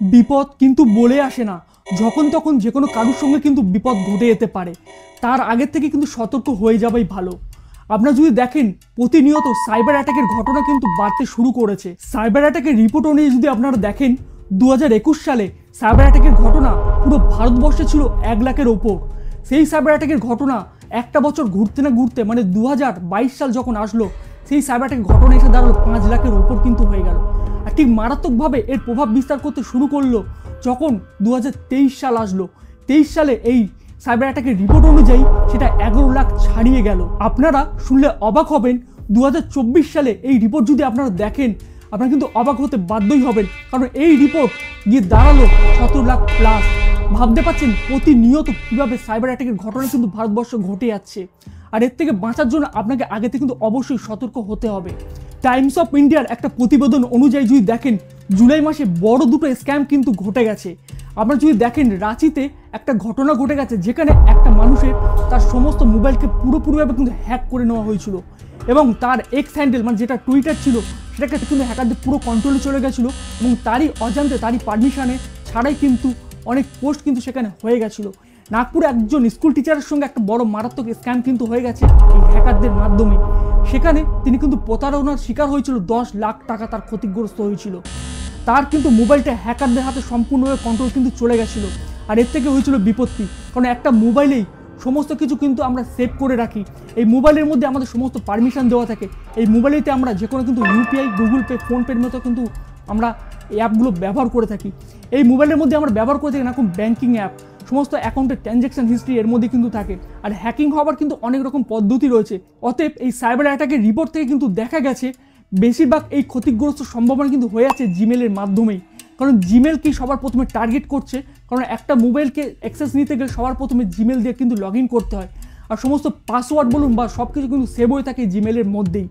বিপদ কিন্তু বলে আসে না, যখন তখন যে কোনো কারোর সঙ্গে কিন্তু বিপদ ঘটে যেতে পারে। তার আগের থেকে কিন্তু সতর্ক হয়ে যাওয়াই ভালো। আপনারা যদি দেখেন প্রতিনিয়ত সাইবার অ্যাটাকের ঘটনা কিন্তু বাড়তে শুরু করেছে। সাইবার অ্যাটাকের রিপোর্ট অনুযায়ী যদি আপনারা দেখেন 2021 সালে সাইবার অ্যাটাকের ঘটনা পুরো ভারতবর্ষে ছিল 1 লাখের ওপর। সেই সাইবার অ্যাটাকের ঘটনা একটা বছর ঘুরতে না ঘুরতে মানে 2022 সাল যখন আসলো, সেই সাইবার অ্যাটাকের ঘটনা এসে দাঁড়ালো 5 লাখের ওপর কিন্তু হয়ে গেল। আর ঠিক মারাত্মকভাবে এর প্রভাব বিস্তার করতে শুরু করলো যখন 2023 সাল আসলো। 23 সালে এই সাইবার অ্যাটাকের রিপোর্ট অনুযায়ী সেটা 11 লাখ ছাড়িয়ে গেল। আপনারা শুনলে অবাক হবেন, 2024 সালে এই রিপোর্ট যদি আপনারা দেখেন আপনারা কিন্তু অবাক হতে বাধ্যই হবেন, কারণ এই রিপোর্ট গিয়ে দাঁড়ালো 17 লাখ প্লাস। ভাবতে পারছেন প্রতিনিয়ত কীভাবে সাইবার অ্যাটাকের ঘটনা কিন্তু ভারতবর্ষ ঘটে যাচ্ছে। আর এর থেকে বাঁচার জন্য আপনাকে আগে থেকে কিন্তু অবশ্যই সতর্ক হতে হবে। টাইমস অফ ইন্ডিয়ার একটা প্রতিবেদন অনুযায়ী যদি দেখেন জুলাই মাসে বড় দুটো স্ক্যাম কিন্তু ঘটে গেছে। আপনারা যদি দেখেন রাঁচিতে একটা ঘটনা ঘটে গেছে যেখানে একটা মানুষের তার সমস্ত মোবাইলকে পুরোপুরিভাবে কিন্তু হ্যাক করে নেওয়া হয়েছিল এবং তার এক্স হ্যান্ডেল মানে যেটা টুইটার ছিল সেটাকে কিন্তু হ্যাকারদের পুরো কন্ট্রোলে চলে গেছিলো এবং তারই অজান্তে তারই পারমিশনে ছাড়াই কিন্তু অনেক পোস্ট কিন্তু সেখানে হয়ে গেছিলো। নাগপুরে একজন স্কুল টিচারের সঙ্গে একটা বড় মারাত্মক স্ক্যাম কিন্তু হয়ে গেছে এই হ্যাকারদের মাধ্যমে। সেখানে তিনি কিন্তু প্রতারণার শিকার হয়েছিল, 10 লাখ টাকা তার ক্ষতিগ্রস্ত হয়েছিল। তার কিন্তু মোবাইলটা হ্যাকারদের হাতে সম্পূর্ণভাবে কন্ট্রোল কিন্তু চলে গেছিলো। আর এর থেকে হয়েছিল বিপত্তি, কারণ একটা মোবাইলেই সমস্ত কিছু কিন্তু আমরা সেভ করে রাখি। এই মোবাইলের মধ্যে আমাদের সমস্ত পারমিশন দেওয়া থাকে। এই মোবাইলেতে আমরা যে কোনো কিন্তু ইউপিআই, গুগল পে, ফোনপের মতো কিন্তু আমরা এই অ্যাপগুলো ব্যবহার করে থাকি। এই মোবাইলের মধ্যে আমরা ব্যবহার করে থাকি না কোন ব্যাঙ্কিং অ্যাপ, সমস্ত অ্যাকাউন্টের ট্রানজ্যাকশন হিস্ট্রি এর মধ্যে কিন্তু থাকে। আর হ্যাকিং হওয়ার কিন্তু অনেক রকম পদ্ধতি রয়েছে। অতএব এই সাইবার অ্যাটাকের রিপোর্ট থেকে কিন্তু দেখা গেছে বেশিরভাগ এই ক্ষতিগ্রস্ত সম্ভাবনা কিন্তু হয়ে আছে জিমেলের মাধ্যমেই। কারণ জিমেল কি সবার প্রথমে টার্গেট করছে, কারণ একটা মোবাইলকে অ্যাক্সেস নিতে গেলে সবার প্রথমে জিমেল দিয়ে কিন্তু লগ ইন করতে হয়। আর সমস্ত পাসওয়ার্ড বলুন বা সব কিছু কিন্তু সেভ হয়ে থাকে জিমেলের মধ্যেই।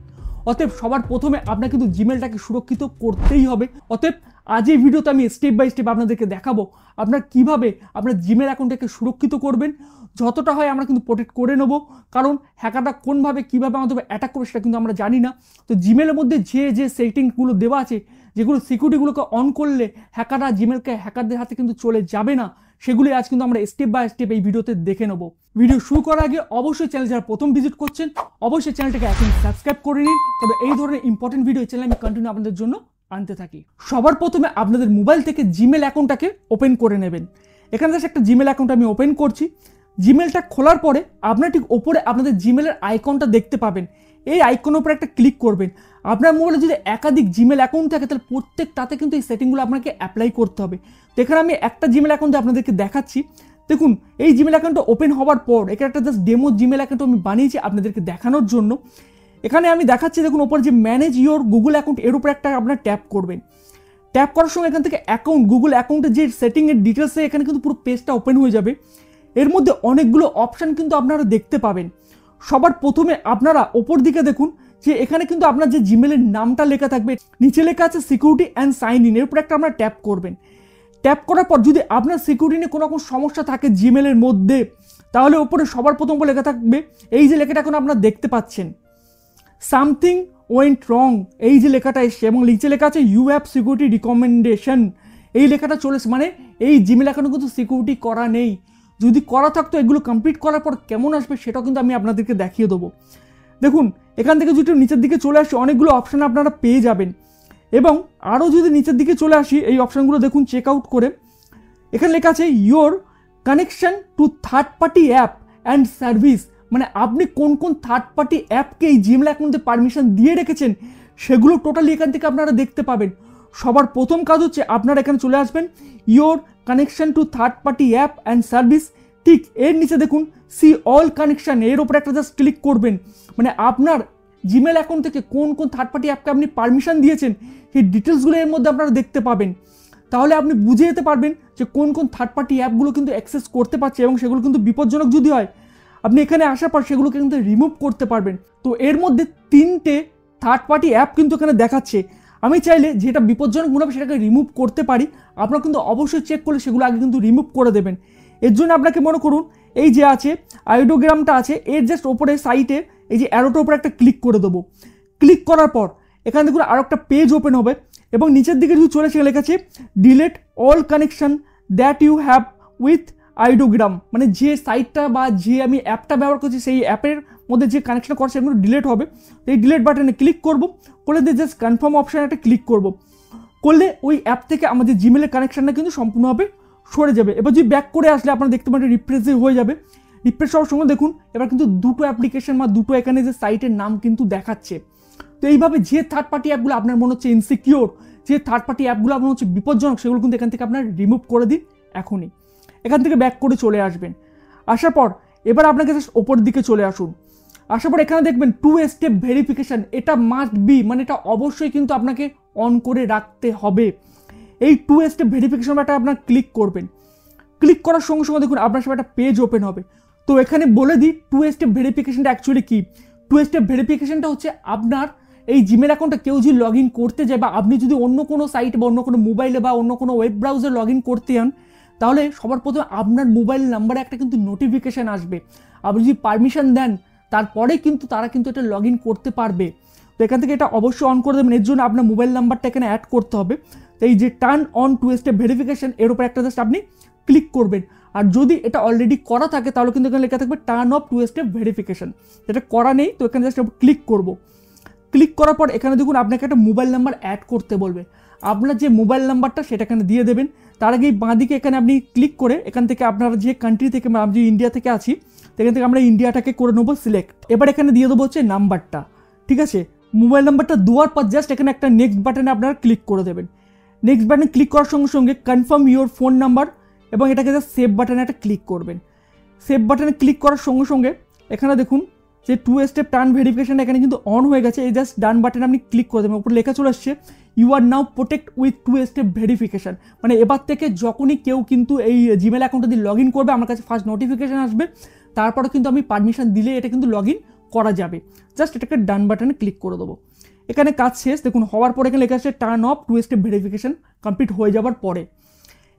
অতএব সবার প্রথমে আপনার কিন্তু জিমেলটাকে সুরক্ষিত করতেই হবে। অতএব আজ এই ভিডিওতে আমি স্টেপ বাই স্টেপ আপনাদেরকে দেখাবো আপনার কিভাবে আপনার জিমেল অ্যাকাউন্টটাকে সুরক্ষিত করবেন। যতটা হয় আমরা কিন্তু প্রোটেক্ট করে নেব, কারণ হ্যাকাররা কোনভাবে কীভাবে আমাদের অ্যাটাক করবে সেটা কিন্তু আমরা জানি না। তো জিমেলের মধ্যে যে সেটিংগুলো দেওয়া আছে, যেগুলো সিকিউরিটিগুলোকে অন করলে হ্যাকাররা জিমেলকে হ্যাকারদের হাতে কিন্তু চলে যাবে না, সেগুলি আজ কিন্তু আমরা স্টেপ বাই স্টেপ এই ভিডিওতে দেখে নেব। ভিডিও শুরু করার আগে অবশ্যই চ্যানেল যারা প্রথম ভিজিট করছেন অবশ্যই চ্যানেলটাকে এখন সাবস্ক্রাইব করে নিন, তবে এই ধরনের ইম্পর্টেন্ট ভিডিও চ্যানেল আমি কন্টিনিউ আপনাদের জন্য আনতে থাকি। সবার প্রথমে আপনাদের মোবাইল থেকে জিমেল অ্যাকাউন্টটাকে ওপেন করে নেবেন। এখানে জাস্ট একটা জিমেল অ্যাকাউন্ট আমি ওপেন করছি। জিমেলটা খোলার পরে আপনার ঠিক ওপরে আপনাদের জিমেলের আইকনটা দেখতে পাবেন। এই আইকনের উপরে একটা ক্লিক করবেন। আপনার মোবাইলে যদি একাধিক জিমেল অ্যাকাউন্ট থাকে তাহলে প্রত্যেকটাতে কিন্তু এই সেটিংগুলো আপনাকে অ্যাপ্লাই করতে হবে। তো এখানে আমি একটা জিমেল অ্যাকাউন্টে আপনাদেরকে দেখাচ্ছি। দেখুন এই জিমেল অ্যাকাউন্টটা ওপেন হওয়ার পর এখানে একটা জাস্ট ডেমো জিমেল অ্যাকাউন্ট আমি বানিয়েছি আপনাদেরকে দেখানোর জন্য। এখানে আমি দেখাচ্ছি, দেখুন ওপর যে ম্যানেজ ইওর গুগল অ্যাকাউন্ট এর উপরে একটা আপনার ট্যাপ করবেন। ট্যাপ করার সময় এখান থেকে অ্যাকাউন্ট গুগল অ্যাকাউন্টের যে সেটিংয়ের ডিটেলসে এখানে কিন্তু পুরো পেজটা ওপেন হয়ে যাবে। এর মধ্যে অনেকগুলো অপশান কিন্তু আপনারা দেখতে পাবেন। সবার প্রথমে আপনারা ওপর দিকে দেখুন যে এখানে কিন্তু আপনার যে জিমেলের নামটা লেখা থাকবে, নিচে লেখা আছে সিকিউরিটি অ্যান্ড সাইন ইন, এর উপরে একটা আপনারা ট্যাপ করবেন। ট্যাপ করার পর যদি আপনার সিকিউরিটি নিয়ে কোনো রকম সমস্যা থাকে জিমেলের মধ্যে, তাহলে ওপরে সবার প্রথম লেখা থাকবে এই যে লেখাটা এখন আপনারা দেখতে পাচ্ছেন, সামথিং ওয়েন্ট রং, এই যে লেখাটা এসছে এবং নিচে লেখা আছে ইউ হ্যাভ সিকিউরিটি রিকমেন্ডেশন, এই লেখাটা চলেছে, মানে এই জিমেল অ্যাকাউন্টে কিন্তু সিকিউরিটি করা নেই। যদি করা থাকতো এগুলো কমপ্লিট করার পর কেমন আসবে সেটাও কিন্তু আমি আপনাদেরকে দেখিয়ে দেবো। দেখুন এখান থেকে যদি নিচের দিকে চলে আসি অনেকগুলো অপশান আপনারা পেয়ে যাবেন। এবং আরও যদি নিচের দিকে চলে আসি এই অপশানগুলো দেখুন চেক আউট করে, এখানে লেখা আছে your connection to third party app and service, মানে আপনি কোন কোন থার্ড পার্টি অ্যাপকে এই জিমেল অ্যাকাউন্টে পারমিশন দিয়ে রেখেছেন সেগুলো টোটালি এখান থেকে আপনারা দেখতে পাবেন। সবার প্রথম কাজ হচ্ছে আপনারা এখানে চলে আসবেন your connection to third party app and service, ঠিক এর নিচে দেখুন সি অল কানেকশন, এর ওপরে একটা জাস্ট ক্লিক করবেন। মানে আপনার জিমেল অ্যাকাউন্ট থেকে কোন কোন থার্ড পার্টি অ্যাপকে আপনি পারমিশন দিয়েছেন সেই ডিটেলসগুলো এর মধ্যে আপনারা দেখতে পাবেন। তাহলে আপনি বুঝে যেতে পারবেন যে কোন কোন থার্ড পার্টি অ্যাপগুলো কিন্তু অ্যাক্সেস করতে পারছে এবং সেগুলো কিন্তু বিপজ্জনক যদি হয় আপনি এখানে আসার পর সেগুলোকে কিন্তু রিমুভ করতে পারবেন। তো এর মধ্যে 3টে থার্ড পার্টি অ্যাপ কিন্তু এখানে দেখাচ্ছে। আমি চাইলে যেটা বিপজ্জনক মনে হবে সেটাকে রিমুভ করতে পারি, আপনারা কিন্তু অবশ্যই চেক করলে সেগুলো আগে কিন্তু রিমুভ করে দেবেন। এর জন্য আপনাকে মনে করুন এই যে আছে আইডোগ্রামটা আছে এর জাস্ট ওপরে সাইটে এই যে অ্যারোটার উপরে একটা ক্লিক করে দেবো। ক্লিক করার পর এখানে দেখুন আরও একটা পেজ ওপেন হবে। এবং নিচের দিকে যদি চলে সেখানে লেখা আছে delete all connection that you have with ideogram, মানে যে সাইটটা বা যে আমি অ্যাপটা ব্যবহার করছি সেই অ্যাপের মধ্যে যে কানেকশন করছে সেগুলো ডিলেট হবে। তো এই ডিলেট বাটনে ক্লিক করব, করে দিয়ে জাস্ট কনফার্ম অপশানে একটা ক্লিক করব, করলে ওই অ্যাপ থেকে আমাদের জিমেলের কানেকশানটা কিন্তু সম্পূর্ণভাবে সরে যাবে। এবার যদি ব্যাক করে আসলে আপনারা দেখতে পাবেন রিফ্রেশ হয়ে যাবে। রিফ্রেশ হওয়ার সময় দেখুন এবার কিন্তু দুটো অ্যাপ্লিকেশন বা দুটো এখানে যে সাইটের নাম কিন্তু দেখাচ্ছে। তো এইভাবে যে থার্ড পার্টি অ্যাপগুলো আপনার মনে হচ্ছে ইনসিকিওর, যে থার্ড পার্টি অ্যাপগুলো আপনার হচ্ছে বিপজ্জনক, সেগুলো কিন্তু এখান থেকে আপনার রিমুভ করে দিন এখনই। এখান থেকে ব্যাক করে চলে আসবেন। আসার পর এবার আপনাকে জাস্ট ওপর দিকে চলে আসুন। আসার পর এখানে দেখবেন 2 স্টেপ ভেরিফিকেশান, এটা মাস্ট বি, মানে এটা অবশ্যই কিন্তু আপনাকে অন করে রাখতে হবে। এই 2 স্টেপ ভেরিফিকেশনটা আপনার ক্লিক করবেন। ক্লিক করার সঙ্গে সঙ্গে দেখুন আপনার সাথে একটা পেজ ওপেন হবে। তো এখানে বলে দিই 2 স্টেপ ভেরিফিকেশনটা অ্যাকচুয়ালি কি। 2 স্টেপ ভেরিফিকেশনটা হচ্ছে আপনার এই জিমেল অ্যাকাউন্টটা কেউ যদি লগ ইন করতে যায় বা আপনি যদি অন্য কোনো সাইট বা অন্য কোনো মোবাইলে বা অন্য কোনো ওয়েব ব্রাউজার লগ ইন করতে যান, তাহলে সবার প্রথমে আপনার মোবাইল নাম্বারে একটা কিন্তু নোটিফিকেশান আসবে। আপনি যদি পারমিশন দেন তারপরে কিন্তু তারা কিন্তু এটা লগ ইন করতে পারবে। তো এখান থেকে এটা অবশ্যই অন করে দেবেন। এর জন্য আপনার মোবাইল নাম্বারটা এখানে অ্যাড করতে হবে। তো এই যে টার্ন অন 2 স্টেপ ভেরিফিকেশন, এর উপর একটা জাস্ট আপনি ক্লিক করবেন। আর যদি এটা অলরেডি করা থাকে তাহলে কিন্তু এখানে লেখা থাকবে টার্ন অফ 2 স্টেপ ভেরিফিকেশন। যেটা করা নেই, তো এখানে জাস্ট ক্লিক করব। ক্লিক করার পর এখানে দেখুন আপনাকে একটা মোবাইল নাম্বার অ্যাড করতে বলবে। আপনার যে মোবাইল নাম্বারটা সেটা এখানে দিয়ে দেবেন। তার আগে এই বাঁদিকে এখানে আপনি ক্লিক করে এখান থেকে আপনার যে কান্ট্রি থেকে, আমি যে ইন্ডিয়া থেকে আছি, এখান থেকে আমরা ইন্ডিয়াটাকে করে নেবো সিলেক্ট। এবার এখানে দিয়ে দেবো হচ্ছে নাম্বারটা, ঠিক আছে। মোবাইল নাম্বারটা দেওয়ার পর জাস্ট এখানে একটা নেক্সট বাটনে আপনারা ক্লিক করে দেবেন। নেক্সট বাটনে ক্লিক করার সঙ্গে সঙ্গে কনফার্ম ইউর ফোন নাম্বার এবং এটাকে জাস্ট সেভ বাটনে একটা ক্লিক করবেন। সেভ বাটনে ক্লিক করার সঙ্গে সঙ্গে এখানে দেখুন যে 2 স্টেপ টার্ন ভেরিফিকেশন এখানে কিন্তু অন হয়ে গেছে। এই জাস্ট ডান বাটনে আপনি ক্লিক করে দেবেন, উপরে লেখা চলে আসছে you are now protect with 2 step verification. মানে এবার থেকে যখনই কেউ কিন্তু এই জিমেল অ্যাকাউন্টটা দিয়ে লগ ইন করবে আমার কাছে ফার্স্ট নোটিফিকেশান আসবে, তারপরে কিন্তু আমি পারমিশন দিলে এটা কিন্তু লগ ইন করা যাবে। জাস্ট এটাকে ডান বাটনে ক্লিক করে দেবো। এখানে কাজ শেষ। দেখুন হওয়ার পরে এখানে লেখা আছে turn off 2 step verification complete হয়ে যাওয়ার পরে।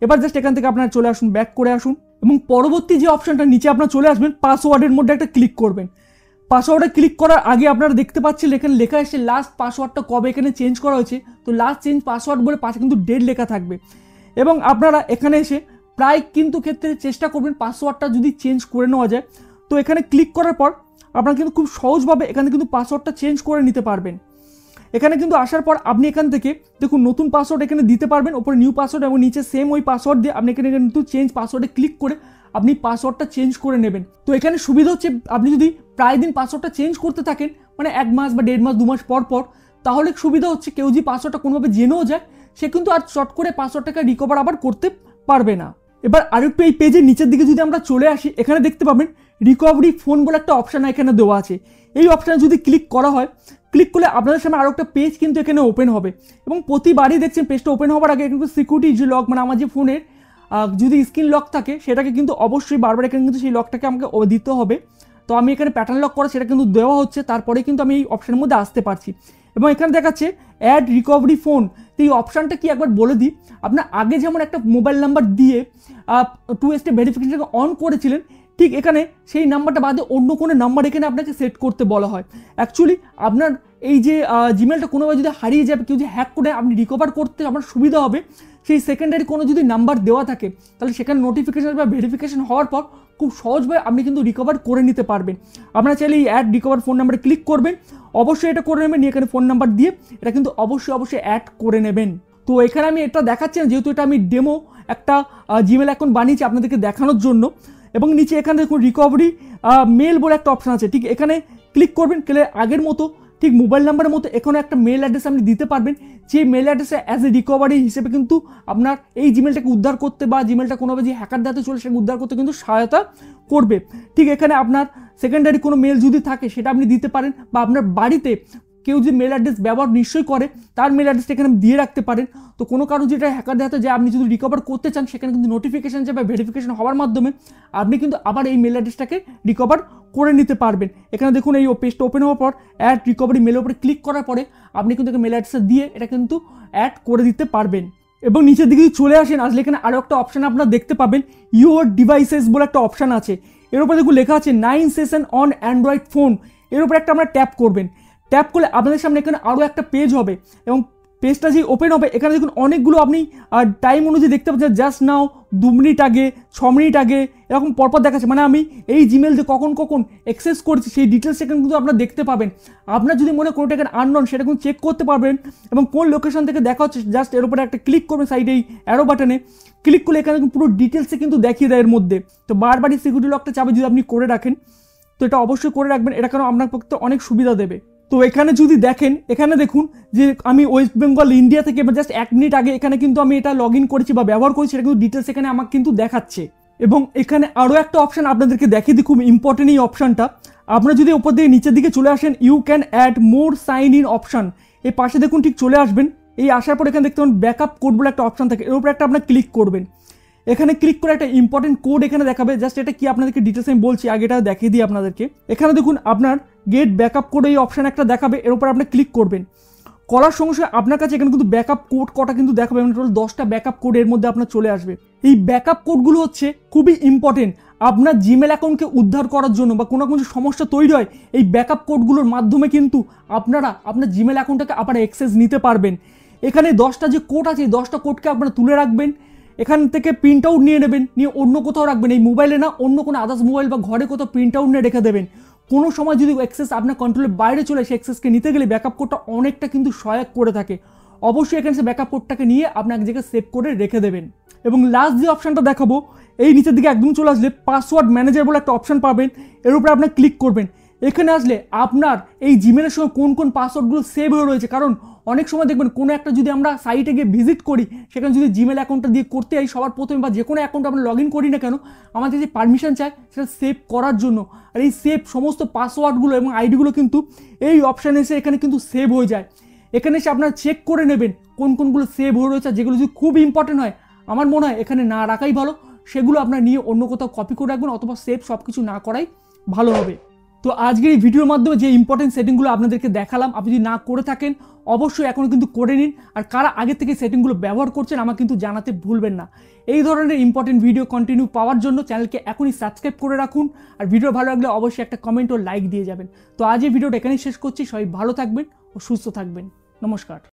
এবার জাস্ট এখান থেকে আপনারা চলে আসুন, ব্যাক করে আসুন এবং পরবর্তী যে অপশনটা নিচে আপনারা চলে আসবেন, পাসওয়ার্ডের মধ্যে একটা ক্লিক করবেন। পাসওয়ার্ডে ক্লিক করার আগে আপনারা দেখতে পাচ্ছেন এখানে লেখা এসে লাস্ট পাসওয়ার্ডটা কবে এখানে চেঞ্জ করা হয়েছে। তো লাস্ট চেঞ্জ পাসওয়ার্ড বলে পাশে কিন্তু ডেট লেখা থাকবে এবং আপনারা এখানে এসে প্রায় কিন্তু ক্ষেত্রে চেষ্টা করবেন পাসওয়ার্ডটা যদি চেঞ্জ করে নেওয়া যায়। তো এখানে ক্লিক করার পর আপনারা কিন্তু খুব সহজভাবে এখানে কিন্তু পাসওয়ার্ডটা চেঞ্জ করে নিতে পারবেন। এখানে কিন্তু আসার পর আপনি এখান থেকে দেখুন নতুন পাসওয়ার্ড এখানে দিতে পারবেন, ওপরে নিউ পাসওয়ার্ড এবং নিচে সেম ওই পাসওয়ার্ড দিয়ে আপনি এখানে কিন্তু চেঞ্জ পাসওয়ার্ডে ক্লিক করে আপনি পাসওয়ার্ডটা চেঞ্জ করে নেবেন। তো এখানে সুবিধা হচ্ছে আপনি যদি প্রায় দিন পাসওয়ার্ডটা চেঞ্জ করতে থাকেন, মানে 1 মাস বা 1.5 মাস 2 মাস পর পর, তাহলে সুবিধা হচ্ছে কেউ যদি পাসওয়ার্ডটা কোনোভাবে জেনেও যায় সে কিন্তু আর চট করে পাসওয়ার্ডটাকে রিকভার আবার করতে পারবে না। এবার আরেকটু এই পেজের নিচের দিকে যদি আমরা চলে আসি, এখানে দেখতে পাবেন রিকভারি ফোন বলে একটা অপশান এখানে দেওয়া আছে। এই অপশানে যদি ক্লিক করা হয়, ক্লিক করলে আপনাদের সামনে আরও একটা পেজ কিন্তু এখানে ওপেন হবে এবং প্রতিবারই দেখছেন পেজটা ওপেন হওয়ার আগে কিন্তু সিকিউরিটি যে লক, মানে আমার যে ফোনের যদি স্ক্রিন লক থাকে সেটাকে কিন্তু অবশ্যই বারবার এখানে কিন্তু সেই লকটাকে আমাকে দিতে হবে। তো আমি এখানে প্যাটার্ন লক করা সেটা কিন্তু দেওয়া হচ্ছে, তারপরে কিন্তু আমি এই অপশানের মধ্যে আসতে পারছি এবং এখানে দেখাচ্ছে অ্যাড রিকভারি ফোন। তো এই অপশানটা কি একবার বলে দিই, আপনার আগে যেমন একটা মোবাইল নাম্বার দিয়ে 2 স্টেপ ভেরিফিকেশনটাকে অন করেছিলেন, ঠিক এখানে সেই নাম্বারটা বাদে অন্য কোনো নাম্বার এখানে আপনাকে সেট করতে বলা হয়। অ্যাকচুয়ালি আপনার এই যে জিমেলটা কোনোভাবে যদি হারিয়ে যাবে, কেউ যদি হ্যাক করে আপনি রিকভার করতে আপনার সুবিধা হবে, সেই সেকেন্ডারি কোনো যদি নাম্বার দেওয়া থাকে তাহলে সেখানে নোটিফিকেশন বা ভেরিফিকেশন হওয়ার পর খুব সহজভাবে আপনি কিন্তু রিকভার করে নিতে পারবেন। আপনারা চাইলে এই অ্যাড রিকভার ফোন নাম্বারে ক্লিক করবেন, অবশ্যই এটা করে নেবেন, এখানে ফোন নাম্বার দিয়ে এটা কিন্তু অবশ্যই অ্যাড করে নেবেন। তো এখানে আমি এটা দেখাচ্ছি না, যেহেতু এটা আমি ডেমো একটা জিমেল অ্যাকাউন্ট বানিয়েছি আপনাদেরকে দেখানোর জন্য। এবং নিচে এখানে দেখুন রিকভারি মেল বলে একটা অপশান আছে, ঠিক এখানে ক্লিক করবেন। ক্লিক আগের মতো ঠিক মোবাইল নাম্বারের মতো এখানে একটা মেল অ্যাড্রেস আপনি দিতে পারবেন, যে মেল অ্যাড্রেসে অ্যাজ এ রিকভারি হিসেবে কিন্তু আপনার এই জিমেলটাকে উদ্ধার করতে বা জিমেলটা কোনোভাবে যে হ্যাকার দাতে চলে সেটাকে উদ্ধার করতে কিন্তু সহায়তা করবে। ঠিক এখানে আপনার সেকেন্ডারি কোনো মেল যদি থাকে সেটা আপনি দিতে পারেন, বা আপনার বাড়িতে কেউ যে মেল অ্যাড্রেস ব্যবহার নিশ্চয়ই করে তার মেল অ্যাড্রেসটা এখানে দিয়ে রাখতে পারেন। তো কোনো কারণ যেটা হ্যাকার দেখাতে যে আপনি যদি রিকভার করতে চান সেখানে কিন্তু নোটিফিকেশান যাবে, ভেরিফিকেশন হওয়ার মাধ্যমে আপনি কিন্তু আবার এই মেল অ্যাড্রেসটাকে রিকভার করে নিতে পারবেন। এখানে দেখুন এই পেজটা ওপেন হওয়ার পর অ্যাড রিকভারি মেলের উপরে ক্লিক করার পরে আপনি কিন্তু মেল অ্যাড্রেসটা দিয়ে এটা কিন্তু অ্যাড করে দিতে পারবেন। এবং নিচের দিকে চলে আসেন, আসলে এখানে আরও একটা অপশান আপনারা দেখতে পাবেন, ইউর ডিভাইসেস বলে একটা অপশান আছে। এর উপরে দেখুন লেখা আছে 9 সেশন অন অ্যান্ড্রয়েড ফোন। এর উপরে একটা আমরা ট্যাপ করবেন। ট্যাপ করলে আপনাদের সামনে এখানে আরও একটা পেজ হবে এবং পেজটা যে ওপেন হবে এখানে দেখুন অনেকগুলো আপনি টাইম অনুযায়ী দেখতে পাচ্ছেন, জাস্ট নাও 2 মিনিট আগে, 6 মিনিট আগে, এরকম পরপর দেখাচ্ছে। মানে আমি এই জিমেল যে কখন কখন অ্যাক্সেস করেছি সেই ডিটেলস এখানে কিন্তু আপনারা দেখতে পাবেন। আপনার যদি মনে কোনোটা এখানে আননোন সেটা কিন্তু চেক করতে পারবেন এবং কোন লোকেশন থেকে দেখা হচ্ছে জাস্ট এর উপরে একটা ক্লিক করবেন, সাইডে এই অ্যারো বাটনে ক্লিক করলে এখানে পুরো ডিটেলসে কিন্তু দেখিয়ে দেয় এর মধ্যে। তো বারবারই সিকিউরিটি লকটা চাবে যদি আপনি করে রাখেন, তো এটা অবশ্যই করে রাখবেন, এটা কারণ আপনার পক্ষে অনেক সুবিধা দেবে। তো এখানে যদি দেখেন, এখানে দেখুন যে আমি ওয়েস্ট বেঙ্গল ইন্ডিয়া থেকে জাস্ট 1 মিনিট আগে এখানে কিন্তু আমি এটা লগ ইন করেছি বা ব্যবহার করেছি, সেটা কিন্তু ডিটেলস এখানে আমাকে কিন্তু দেখাচ্ছে। এবং এখানে আরও একটা অপশান আপনাদেরকে দেখিয়ে দিই, খুব ইম্পর্টেন্ট এই অপশানটা। আপনারা যদি ওপর দিয়ে নিচের দিকে চলে আসেন, you can add more sign in option, এই পাশে দেখুন ঠিক চলে আসবেন। এই আসার পর এখানে দেখতে পাবেন ব্যাকআপ কোড বলে একটা অপশান থাকে, এর উপরে একটা আপনার ক্লিক করবেন। এখানে ক্লিক করে একটা ইম্পর্টেন্ট কোড এখানে দেখাবে, জাস্ট এটা কি আপনাদেরকে ডিটেলস আমি বলছি, আগে এটা দেখিয়ে দিই আপনাদেরকে। এখানে দেখুন আপনার গেট ব্যাকআপ কোড এই অপশান একটা দেখাবে, এর উপর আপনি ক্লিক করবেন। করার সঙ্গে সঙ্গে আপনার কাছে এখানে কিন্তু ব্যাকআপ কোড কটা কিন্তু দেখাবে, মানে টোটাল 10টা ব্যাকআপ কোড এর মধ্যে আপনার চলে আসবে। এই ব্যাকআপ কোডগুলো হচ্ছে খুবই ইম্পর্টেন্ট আপনার জিমেল অ্যাকাউন্টকে উদ্ধার করার জন্য, বা কোনো সমস্যা তৈরি হয় এই ব্যাকআপ কোডগুলোর মাধ্যমে কিন্তু আপনারা আপনার জিমেল অ্যাকাউন্টটাকে আবার অ্যাক্সেস নিতে পারবেন। এখানে 10টা যে কোড আছে, 10টা কোডকে আপনারা তুলে রাখবেন, এখান থেকে প্রিন্ট আউট নিয়ে নেবেন, নিয়ে অন্য কোথাও রাখবেন, এই মোবাইলে না অন্য কোনো আদার্স মোবাইল বা ঘরে কোথাও প্রিন্ট আউট নিয়ে রেখে দেবেন। কোনো সময় যদি অ্যাক্সেস আপনার কন্ট্রোলের বাইরে চলে আসে, অ্যাক্সেসকে নিতে গেলে ব্যাকআপ কোডটা অনেকটা কিন্তু সহায়ক করে থাকে। অবশ্যই এখানে সে ব্যাকআপ কোডটাকে নিয়ে আপনি এক জায়গায় সেভ করে রেখে দেবেন। এবং লাস্ট যে অপশানটা দেখাবো, এই নিচের দিকে একদম চলে আসলে পাসওয়ার্ড ম্যানেজার বলে একটা অপশান পাবেন, এর উপরে আপনি ক্লিক করবেন। এখানে আসলে আপনার এই জিমেলের সময় কোন কোন পাসওয়ার্ডগুলো সেভ হয়ে রয়েছে, কারণ অনেক সময় দেখবেন কোনো একটা যদি আমরা সাইটে গিয়ে ভিজিট করি, সেখানে যদি জিমেল অ্যাকাউন্টটা দিয়ে করতে যাই সবার প্রথমে, বা যে কোনো অ্যাকাউন্ট আমরা লগ ইন করি না কেন, আমাদের যে পারমিশন চাই সেটা সেভ করার জন্য। আর এই সেভ সমস্ত পাসওয়ার্ডগুলো এবং আইডিগুলো কিন্তু এই অপশানে এসে এখানে কিন্তু সেভ হয়ে যায়। এখানে এসে আপনারা চেক করে নেবেন কোন কোনগুলো সেভ হয়ে রয়েছে, যেগুলো যদি খুব ইম্পর্টেন্ট হয় আমার মনে হয় এখানে না রাখাই ভালো, সেগুলো আপনার নিয়ে অন্য কোথাও কপি করে রাখবেন, অথবা সেভ সব কিছু না করাই ভালো হবে। তো আজকের এই ভিডিওর মাধ্যমে যে ইম্পর্টেন্ট সেটিংগুলো আপনাদেরকে দেখালাম, আপনি যদি না করে থাকেন অবশ্যই এখন কিন্তু করে নিন। আর কারা আগে থেকে সেটিংগুলো ব্যবহার করছেন আমাকে কিন্তু জানাতে ভুলবেন না। এই ধরনের ইম্পর্টেন্ট ভিডিও কন্টিনিউ পাওয়ার জন্য চ্যানেলকে এখনই সাবস্ক্রাইব করে রাখুন। আর ভিডিও ভালো লাগলে অবশ্যই একটা কমেন্ট ও লাইক দিয়ে যাবেন। তো আজ এই ভিডিওটা এখানেই শেষ করছি। সবাই ভালো থাকবেন ও সুস্থ থাকবেন। নমস্কার।